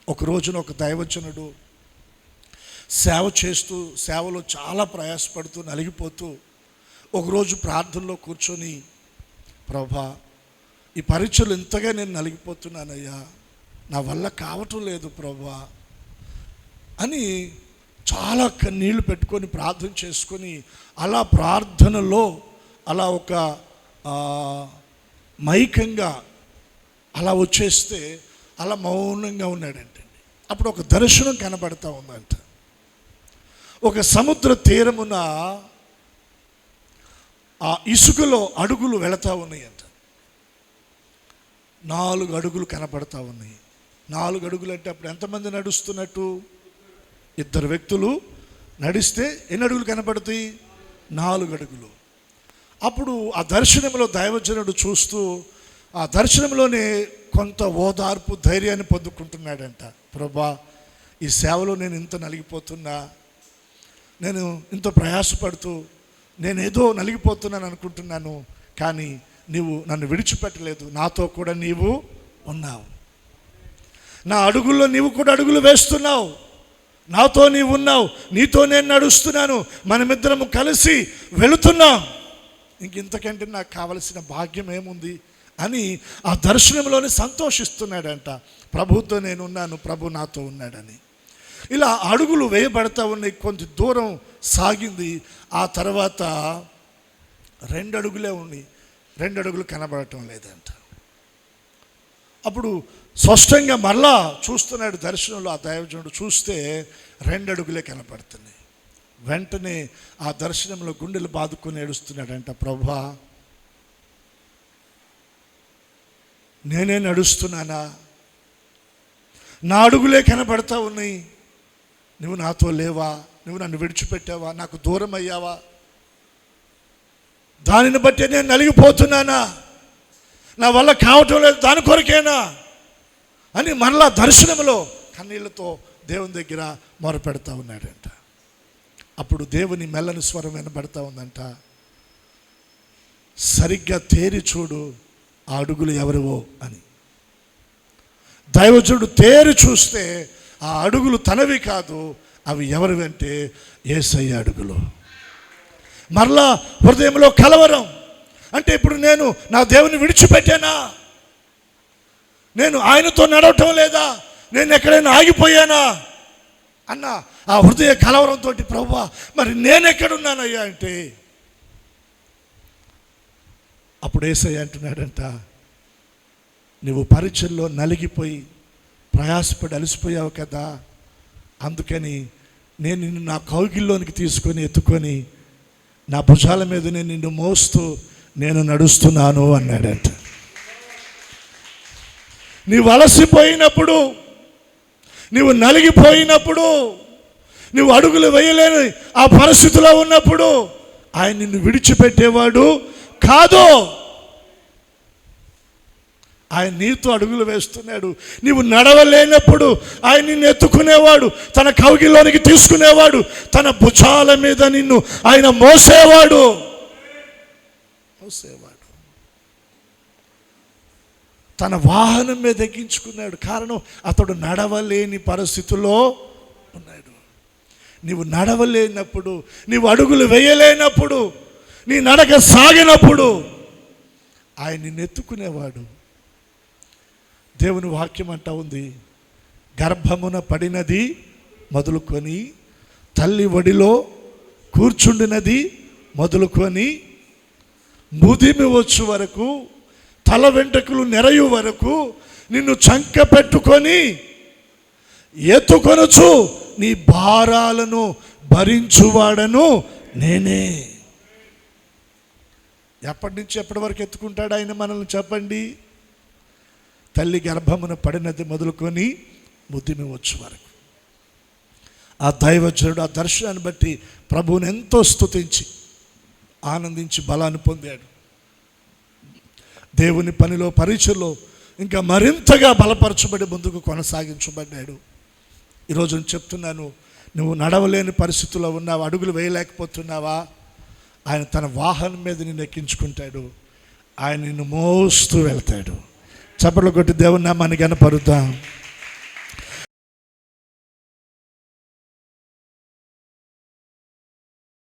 ఒక రోజున ఒక దైవజనుడు సేవ చేస్తూ, సేవలో చాలా ప్రయాసపడుతూ నలిగిపోతూ ఒకరోజు ప్రార్థనలో కూర్చొని, ప్రభా, ఈ పరీక్షలు ఎంతగా నేను నలిగిపోతున్నానయ్యా, నా వల్ల కావటం లేదు ప్రభా అని చాలా కన్నీళ్లు పెట్టుకొని ప్రార్థన చేసుకొని, అలా ప్రార్థనలో అలా ఒక మైకంగా అలా వచ్చేస్తే అలా మౌనంగా ఉన్నాడంటండి. అప్పుడు ఒక దర్శనం కనబడతా ఉందంట. ఒక సముద్ర తీరమున ఆ ఇసుకలో అడుగులు వెళతా ఉన్నాయంట. 4 అడుగులు కనబడతా ఉన్నాయి. 4 అడుగులు అంటే అప్పుడు ఎంతమంది నడుస్తున్నట్టు? 2 వ్యక్తులు నడిస్తే ఎన్ని అడుగులు కనబడతాయి? 4 అడుగులు. అప్పుడు ఆ దర్శనంలో దైవజనుడు చూస్తూ ఆ దర్శనంలోనే కొంత ఓదార్పు, ధైర్యాన్ని పొందుకుంటున్నాడంట. ప్రభా, ఈ సేవలో నేను ఇంత నలిగిపోతున్నా, నేను ఇంత ప్రయాసపడుతూ నేనేదో నలిగిపోతున్నాను అనుకుంటున్నాను, కానీ నీవు నన్ను విడిచిపెట్టలేదు, నాతో కూడా నీవు ఉన్నావు, నా అడుగుల్లో నీవు కూడా అడుగులు వేస్తున్నావు, నాతో నీవు ఉన్నావు, నీతో నేను నడుస్తున్నాను, మనమిద్దరము కలిసి వెళుతున్నాం, ఇంకెంతకంటే నాకు కావలసిన భాగ్యం ఏముంది అని ఆ దర్శనంలోనే సంతోషిస్తున్నాడంట. ప్రభుతో నేను ఉన్నాను, ప్రభు నాతో ఉన్నాడని. ఇలా అడుగులు వేయబడతా ఉన్నాయి. కొంత దూరం సాగింది. ఆ తర్వాత 2 అడుగులే ఉన్నాయి, 2 అడుగులు కనబడటం లేదంట. అప్పుడు స్పష్టంగా మరలా చూస్తున్నాడు దర్శనంలో. ఆ దైవజనుడు చూస్తే 2 అడుగులే కనపడుతున్నాయి. వెంటనే ఆ దర్శనంలో గుండెలు బాదుకొని ఏడుస్తున్నాడంట. ప్రభా, నేనే నడుస్తున్నానా? నా అడుగులే కనబడతా ఉన్నాయి, నువ్వు నాతో లేవా? నువ్వు నన్ను విడిచిపెట్టావా? నాకు దూరం అయ్యావా? దానిని బట్టి నేను నలిగిపోతున్నానా? నా వల్ల కావటం లేదు, దాని కొరకేనా అని మరలా దర్శనంలో కన్నీళ్లతో దేవుని దగ్గర మొరపెడతా ఉన్నాడంట. అప్పుడు దేవుని మెల్లని స్వరం వినబడతా ఉందంట. సరిగ్గా తేరి చూడు, ఆ అడుగులు ఎవరివో అని. దైవజనుడు తేరి చూస్తే ఆ అడుగులు తనవి కాదు, అవి ఎవరివంటే యేసయ్య అడుగులు. మరలా హృదయంలో కలవరం. అంటే ఇప్పుడు నేను నా దేవుని విడిచిపెట్టానా? నేను ఆయనతో నడవటం లేదా? నేను ఎక్కడైనా ఆగిపోయానా అన్న ఆ హృదయ కలవరంతో, ప్రభువా, మరి నేనెక్కడున్నానయ్యా అంటే, అప్పుడు యేసయ్య అంటున్నాడంట, నువ్వు పరీక్షల్లో నలిగిపోయి ప్రయాసపడి అలసిపోయావు కదా, అందుకని నేను నిన్ను నా కౌగిల్లోనికి తీసుకొని ఎత్తుకొని నా భుజాల మీద నేను నిన్ను మోస్తూ నేను నడుస్తున్నాను అన్నాడంట. నీవు అలసిపోయినప్పుడు, నీవు నలిగిపోయినప్పుడు, నువ్వు అడుగులు వేయలేని ఆ పరిస్థితిలో ఉన్నప్పుడు ఆయన నిన్ను విడిచిపెట్టేవాడు కాదు. ఆయన నీతో అడుగులు వేస్తున్నాడు. నీవు నడవలేనప్పుడు ఆయన నిన్ను ఎత్తుకునేవాడు, తన కౌగిల్లోనికి తీసుకునేవాడు, తన భుజాల మీద నిన్ను ఆయన మోసేవాడు. తన వాహనం మీద ఎక్కించుకున్నాడు. కారణం, అతడు నడవలేని పరిస్థితుల్లో ఉన్నాడు. నీవు నడవలేనప్పుడు, నీవు అడుగులు వేయలేనప్పుడు, నీ నడక సాగినప్పుడు ఆయన నిన్ను ఎత్తుకునేవాడు. దేవుని వాక్యం అంటా ఉంది, గర్భమున పడినది మొదలుకొని, తల్లి ఒడిలో కూర్చుండినది మొదలుకొని, ముదిమి వచ్చు వరకు, తల వెంట్రుకలు నెరయు వరకు నిన్ను చంక పెట్టుకొని ఎత్తుకొనొచ్చు నీ భారాలను భరించువాడను నేనే. ఎప్పటి నుంచి ఎప్పటి వరకు ఎత్తుకుంటాడు ఆయన మనల్ని చెప్పండి? తల్లి గర్భమున పడినది మొదలుకొని ముదిమి వచ్చు వరకు. ఆ దైవజనుడు ఆ దర్శనాన్ని బట్టి ప్రభువుని ఎంతో స్తుతించి ఆనందించి బలాన్ని పొందాడు. దేవుని పనిలో, పరీక్షలో ఇంకా మరింతగా బలపరచబడి ముందుకు కొనసాగించబడ్డాడు. ఈరోజు నేను చెప్తున్నాను, నువ్వు నడవలేని పరిస్థితుల్లో ఉన్నావా? అడుగులు వేయలేకపోతున్నావా? ఆయన తన వాహనం మీద నిన్ను ఎక్కించుకుంటాడు. ఆయన నిన్ను మోస్తూ వెళ్తాడు. చప్పట్లు కొట్టి దేవుని నామాన్ని కనపరుద్దాం.